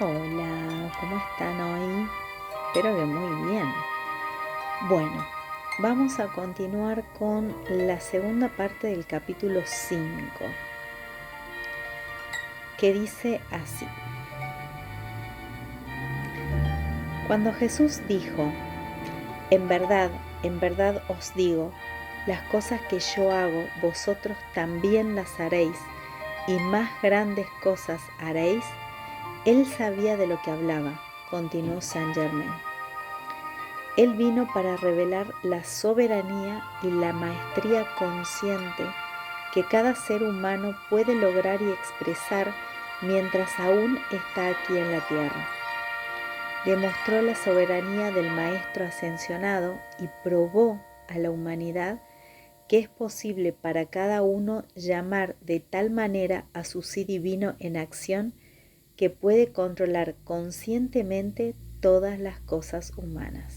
Hola, ¿cómo están hoy? Espero que muy bien. Bueno, vamos a continuar con la segunda parte del capítulo 5, que dice así. Cuando Jesús dijo, en verdad os digo, las cosas que yo hago, vosotros también las haréis, y más grandes cosas haréis, él sabía de lo que hablaba, continuó Saint Germain. Él vino para revelar la soberanía y la maestría consciente que cada ser humano puede lograr y expresar mientras aún está aquí en la tierra. Demostró la soberanía del Maestro ascensionado y probó a la humanidad que es posible para cada uno llamar de tal manera a su sí divino en acción que puede controlar conscientemente todas las cosas humanas.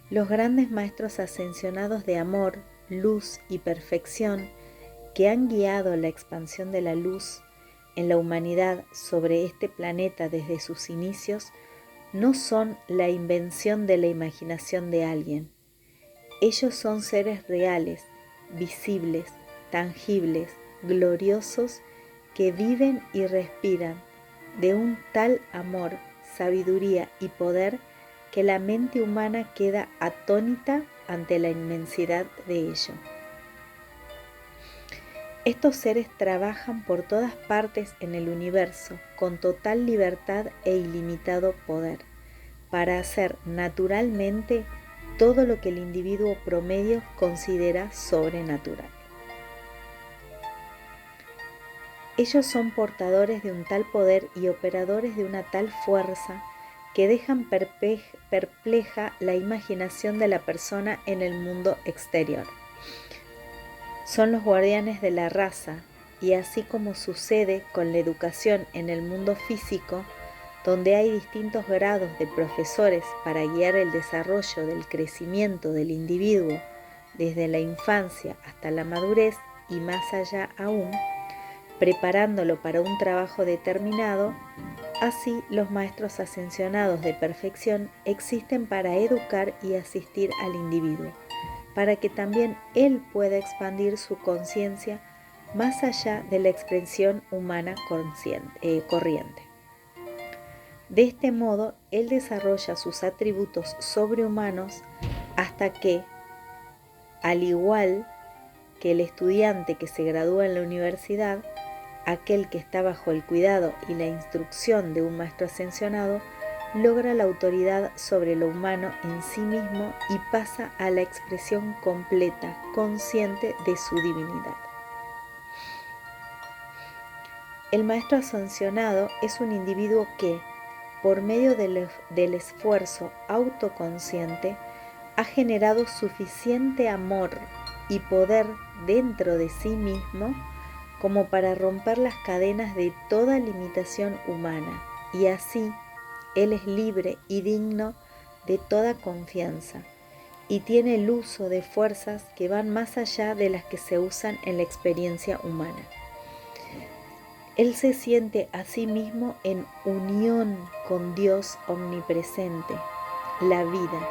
Los grandes maestros ascensionados de amor, luz y perfección que han guiado la expansión de la luz en la humanidad sobre este planeta desde sus inicios no son la invención de la imaginación de alguien. Ellos son seres reales, visibles, tangibles, gloriosos, que viven y respiran de un tal amor, sabiduría y poder que la mente humana queda atónita ante la inmensidad de ello. Estos seres trabajan por todas partes en el universo con total libertad e ilimitado poder, para hacer naturalmente todo lo que el individuo promedio considera sobrenatural. Ellos son portadores de un tal poder y operadores de una tal fuerza que dejan perpleja la imaginación de la persona en el mundo exterior. Son los guardianes de la raza, y así como sucede con la educación en el mundo físico, donde hay distintos grados de profesores para guiar el desarrollo del crecimiento del individuo desde la infancia hasta la madurez y más allá aún, preparándolo para un trabajo determinado, así los maestros ascensionados de perfección existen para educar y asistir al individuo, para que también él pueda expandir su conciencia más allá de la expresión humana corriente. De este modo, él desarrolla sus atributos sobrehumanos hasta que, al igual que el estudiante que se gradúa en la universidad, aquel que está bajo el cuidado y la instrucción de un maestro ascensionado, logra la autoridad sobre lo humano en sí mismo y pasa a la expresión completa, consciente de su divinidad. El maestro ascensionado es un individuo que, por medio del esfuerzo autoconsciente, ha generado suficiente amor y poder dentro de sí mismo como para romper las cadenas de toda limitación humana, y así él es libre y digno de toda confianza, y tiene el uso de fuerzas que van más allá de las que se usan en la experiencia humana. Él se siente a sí mismo en unión con Dios omnipresente, la vida.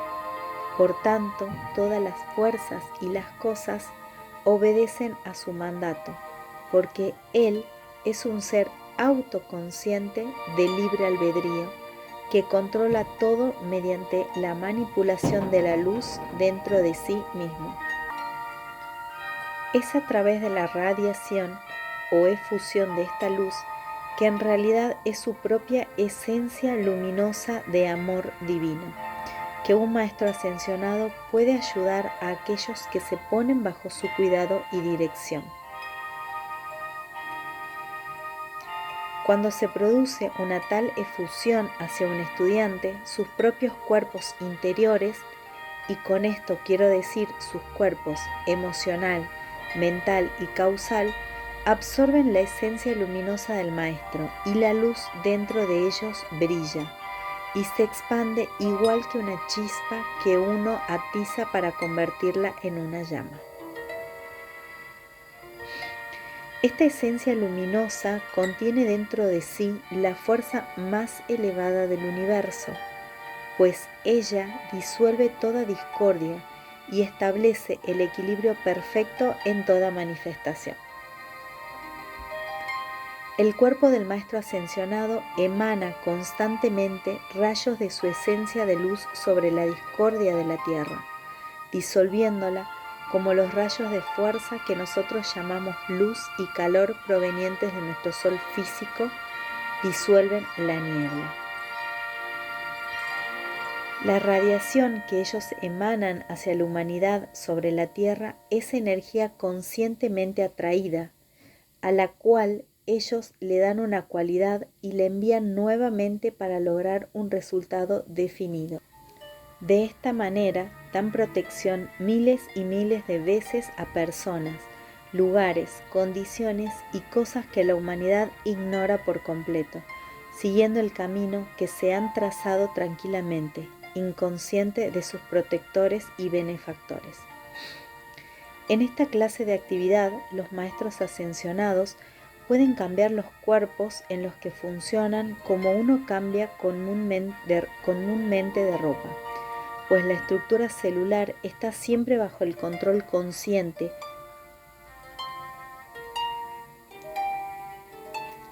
Por tanto, todas las fuerzas y las cosas obedecen a su mandato, porque Él es un ser autoconsciente de libre albedrío, que controla todo mediante la manipulación de la luz dentro de sí mismo. Es a través de la radiación o efusión de esta luz que en realidad es su propia esencia luminosa de amor divino, que un maestro ascensionado puede ayudar a aquellos que se ponen bajo su cuidado y dirección. Cuando se produce una tal efusión hacia un estudiante, sus propios cuerpos interiores, y con esto quiero decir sus cuerpos emocional, mental y causal, absorben la esencia luminosa del maestro y la luz dentro de ellos brilla y se expande igual que una chispa que uno atiza para convertirla en una llama. Esta esencia luminosa contiene dentro de sí la fuerza más elevada del universo, pues ella disuelve toda discordia y establece el equilibrio perfecto en toda manifestación. El cuerpo del Maestro Ascensionado emana constantemente rayos de su esencia de luz sobre la discordia de la tierra, disolviéndola como los rayos de fuerza que nosotros llamamos luz y calor provenientes de nuestro sol físico disuelven la niebla. La radiación que ellos emanan hacia la humanidad sobre la tierra es energía conscientemente atraída, a la cual ellos le dan una cualidad y la envían nuevamente para lograr un resultado definido. De esta manera dan protección miles y miles de veces a personas, lugares, condiciones y cosas que la humanidad ignora por completo, siguiendo el camino que se han trazado tranquilamente, inconsciente de sus protectores y benefactores. En esta clase de actividad, los maestros ascensionados pueden cambiar los cuerpos en los que funcionan como uno cambia comúnmente de ropa, pues la estructura celular está siempre bajo el control consciente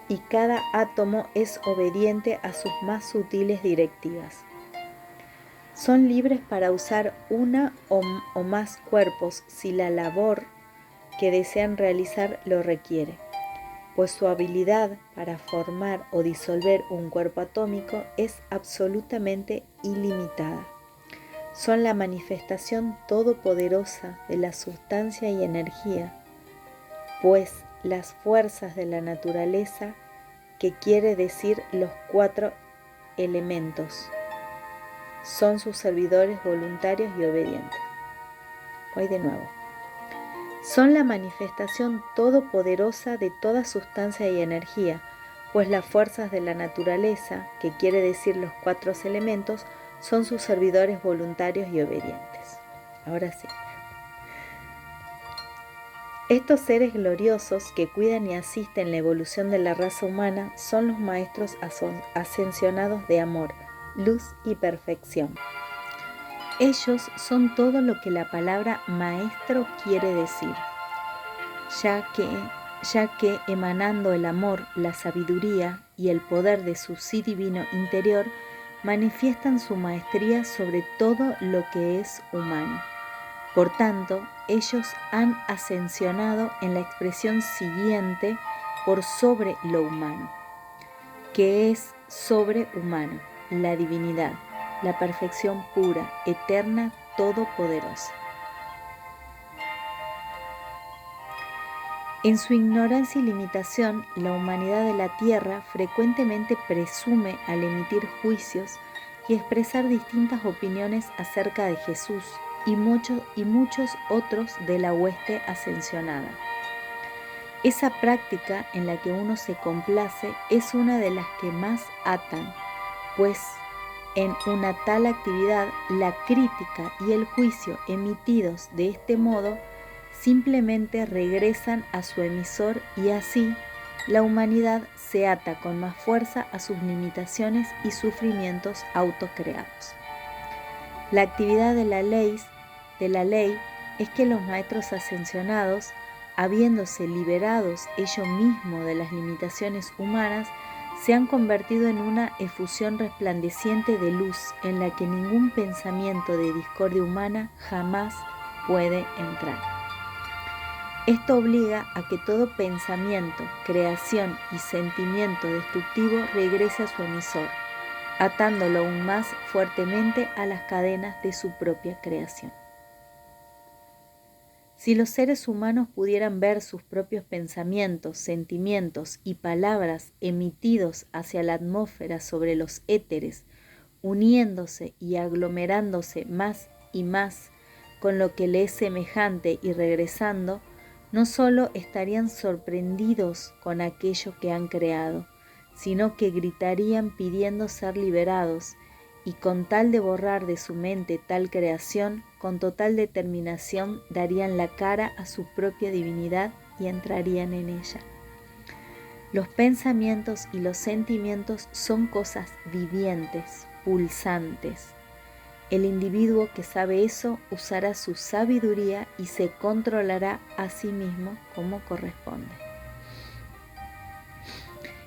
y cada átomo es obediente a sus más sutiles directivas. Son libres para usar una o más cuerpos si la labor que desean realizar lo requiere, pues su habilidad para formar o disolver un cuerpo atómico es absolutamente ilimitada. Son la manifestación todopoderosa de la sustancia y energía, pues las fuerzas de la naturaleza, que quiere decir los 4 elementos, son sus servidores voluntarios y obedientes. Hoy de nuevo. Son la manifestación todopoderosa de toda sustancia y energía, pues las fuerzas de la naturaleza, que quiere decir los 4 elementos, son sus servidores voluntarios y obedientes. Ahora sí. Estos seres gloriosos que cuidan y asisten la evolución de la raza humana son los maestros ascensionados de amor, luz y perfección. Ellos son todo lo que la palabra maestro quiere decir, ya que emanando el amor, la sabiduría y el poder de su sí divino interior, manifiestan su maestría sobre todo lo que es humano. Por tanto, ellos han ascensionado en la expresión siguiente por sobre lo humano, que es sobrehumano, la divinidad, la perfección pura, eterna, todopoderosa. En su ignorancia y limitación, la humanidad de la Tierra frecuentemente presume al emitir juicios y expresar distintas opiniones acerca de Jesús y muchos otros de la hueste ascensionada. Esa práctica en la que uno se complace es una de las que más atan, pues en una tal actividad la crítica y el juicio emitidos de este modo simplemente regresan a su emisor y así la humanidad se ata con más fuerza a sus limitaciones y sufrimientos autocreados. La actividad de la ley es que los maestros ascensionados, habiéndose liberados ellos mismos de las limitaciones humanas, se han convertido en una efusión resplandeciente de luz en la que ningún pensamiento de discordia humana jamás puede entrar. Esto obliga a que todo pensamiento, creación y sentimiento destructivo regrese a su emisor, atándolo aún más fuertemente a las cadenas de su propia creación. Si los seres humanos pudieran ver sus propios pensamientos, sentimientos y palabras emitidos hacia la atmósfera sobre los éteres, uniéndose y aglomerándose más y más con lo que le es semejante y regresando, no solo estarían sorprendidos con aquello que han creado, sino que gritarían pidiendo ser liberados, y con tal de borrar de su mente tal creación, con total determinación darían la cara a su propia divinidad y entrarían en ella. Los pensamientos y los sentimientos son cosas vivientes, pulsantes. El individuo que sabe eso usará su sabiduría y se controlará a sí mismo como corresponde.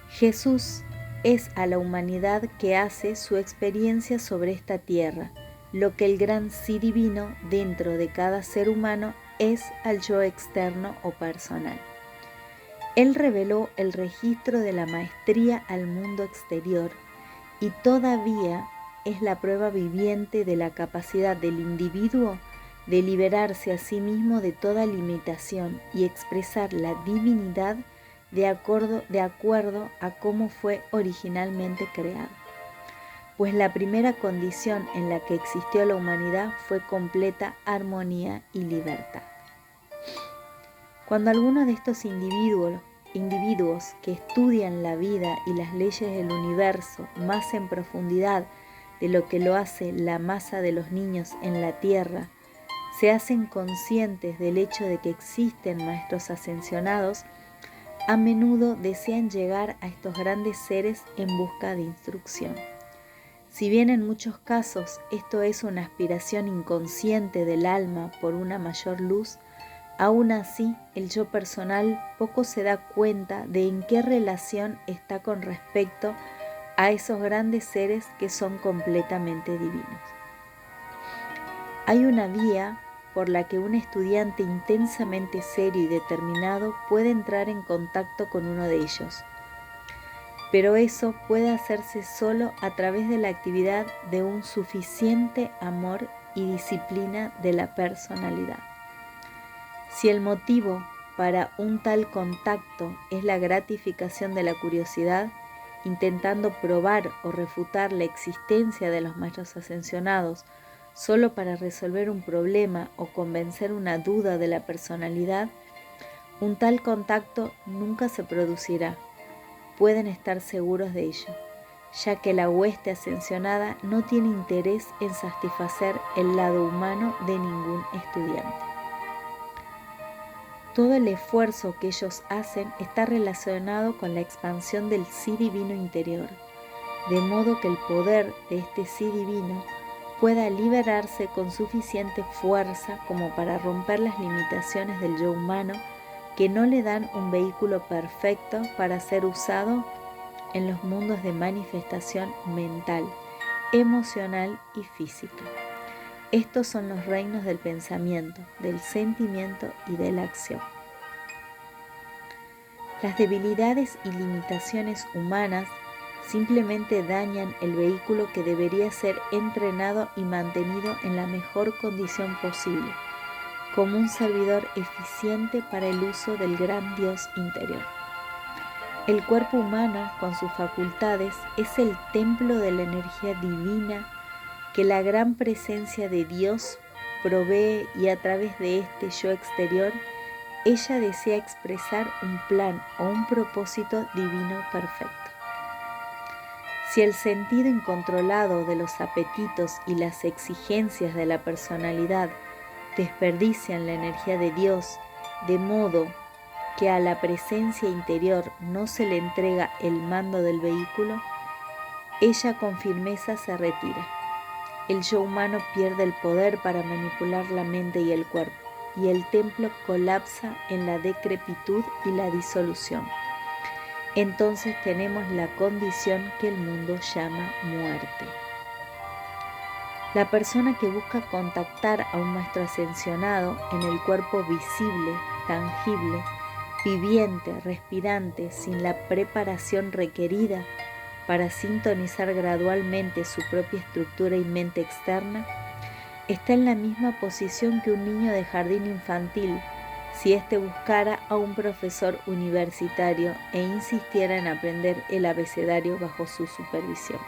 Jesús es a la humanidad que hace su experiencia sobre esta tierra, lo que el gran sí divino dentro de cada ser humano es al yo externo o personal. Él reveló el registro de la maestría al mundo exterior y todavía es la prueba viviente de la capacidad del individuo de liberarse a sí mismo de toda limitación y expresar la divinidad de acuerdo a cómo fue originalmente creado. Pues la primera condición en la que existió la humanidad fue completa armonía y libertad. Cuando alguno de estos individuos que estudian la vida y las leyes del universo más en profundidad de lo que lo hace la masa de los niños en la tierra, se hacen conscientes del hecho de que existen maestros ascensionados, a menudo desean llegar a estos grandes seres en busca de instrucción. Si bien en muchos casos esto es una aspiración inconsciente del alma por una mayor luz, aún así el yo personal poco se da cuenta de en qué relación está con respecto a esos grandes seres que son completamente divinos. Hay una vía por la que un estudiante intensamente serio y determinado puede entrar en contacto con uno de ellos, pero eso puede hacerse solo a través de la actividad de un suficiente amor y disciplina de la personalidad. Si el motivo para un tal contacto es la gratificación de la curiosidad, intentando probar o refutar la existencia de los maestros ascensionados solo para resolver un problema o convencer una duda de la personalidad, un tal contacto nunca se producirá. Pueden estar seguros de ello, ya que la hueste ascensionada no tiene interés en satisfacer el lado humano de ningún estudiante. Todo el esfuerzo que ellos hacen está relacionado con la expansión del sí divino interior, de modo que el poder de este sí divino pueda liberarse con suficiente fuerza como para romper las limitaciones del yo humano que no le dan un vehículo perfecto para ser usado en los mundos de manifestación mental, emocional y física. Estos son los reinos del pensamiento, del sentimiento y de la acción. Las debilidades y limitaciones humanas simplemente dañan el vehículo que debería ser entrenado y mantenido en la mejor condición posible, como un servidor eficiente para el uso del gran Dios interior. El cuerpo humano, con sus facultades, es el templo de la energía divina que la gran presencia de Dios provee, y a través de este yo exterior, ella desea expresar un plan o un propósito divino perfecto. Si el sentido incontrolado de los apetitos y las exigencias de la personalidad desperdician la energía de Dios, de modo que a la presencia interior no se le entrega el mando del vehículo, ella con firmeza se retira. El yo humano pierde el poder para manipular la mente y el cuerpo, y el templo colapsa en la decrepitud y la disolución. Entonces tenemos la condición que el mundo llama muerte. La persona que busca contactar a un maestro ascensionado en el cuerpo visible, tangible, viviente, respirante, sin la preparación requerida para sintonizar gradualmente su propia estructura y mente externa, está en la misma posición que un niño de jardín infantil si éste buscara a un profesor universitario e insistiera en aprender el abecedario bajo su supervisión.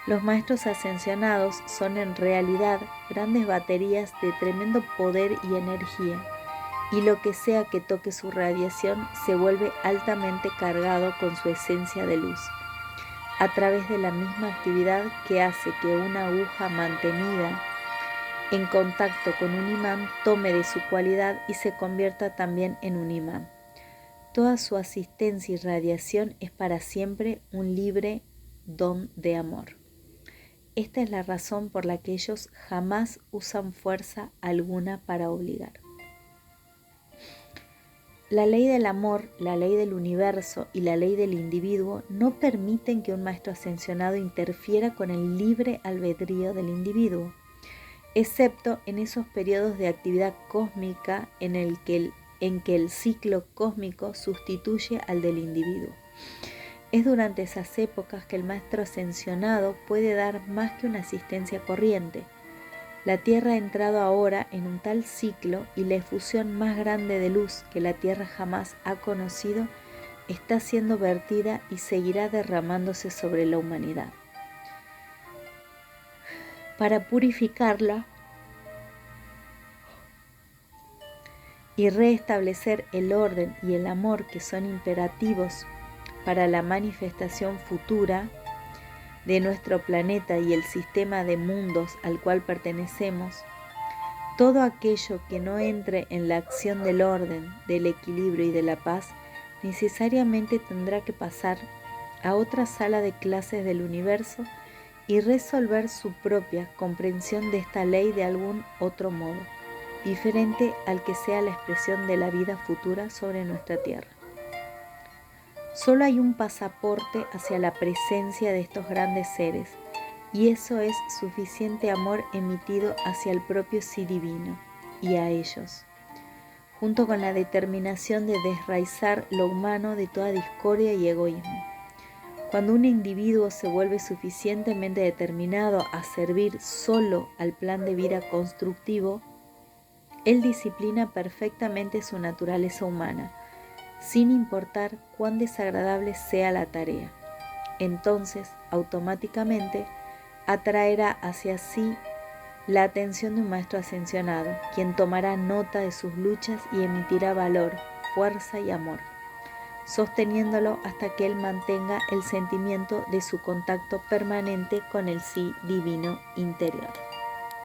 Los maestros ascensionados son en realidad grandes baterías de tremendo poder y energía, y lo que sea que toque su radiación se vuelve altamente cargado con su esencia de luz, a través de la misma actividad que hace que una aguja mantenida en contacto con un imán tome de su cualidad y se convierta también en un imán. Toda su asistencia y radiación es para siempre un libre don de amor. Esta es la razón por la que ellos jamás usan fuerza alguna para obligar. La ley del amor, la ley del universo y la ley del individuo no permiten que un maestro ascensionado interfiera con el libre albedrío del individuo, excepto en esos periodos de actividad cósmica en que el ciclo cósmico sustituye al del individuo. Es durante esas épocas que el maestro ascensionado puede dar más que una asistencia corriente. La Tierra ha entrado ahora en un tal ciclo y la efusión más grande de luz que la Tierra jamás ha conocido está siendo vertida y seguirá derramándose sobre la humanidad. Para purificarla y restablecer el orden y el amor que son imperativos para la manifestación futura de nuestro planeta y el sistema de mundos al cual pertenecemos, todo aquello que no entre en la acción del orden, del equilibrio y de la paz, necesariamente tendrá que pasar a otra sala de clases del universo y resolver su propia comprensión de esta ley de algún otro modo, diferente al que sea la expresión de la vida futura sobre nuestra Tierra. Solo hay un pasaporte hacia la presencia de estos grandes seres, y eso es suficiente amor emitido hacia el propio sí divino y a ellos, junto con la determinación de desraizar lo humano de toda discordia y egoísmo. Cuando un individuo se vuelve suficientemente determinado a servir solo al plan de vida constructivo, él disciplina perfectamente su naturaleza humana, sin importar cuán desagradable sea la tarea. Entonces, automáticamente, atraerá hacia sí la atención de un maestro ascensionado, quien tomará nota de sus luchas y emitirá valor, fuerza y amor, sosteniéndolo hasta que él mantenga el sentimiento de su contacto permanente con el sí divino interior.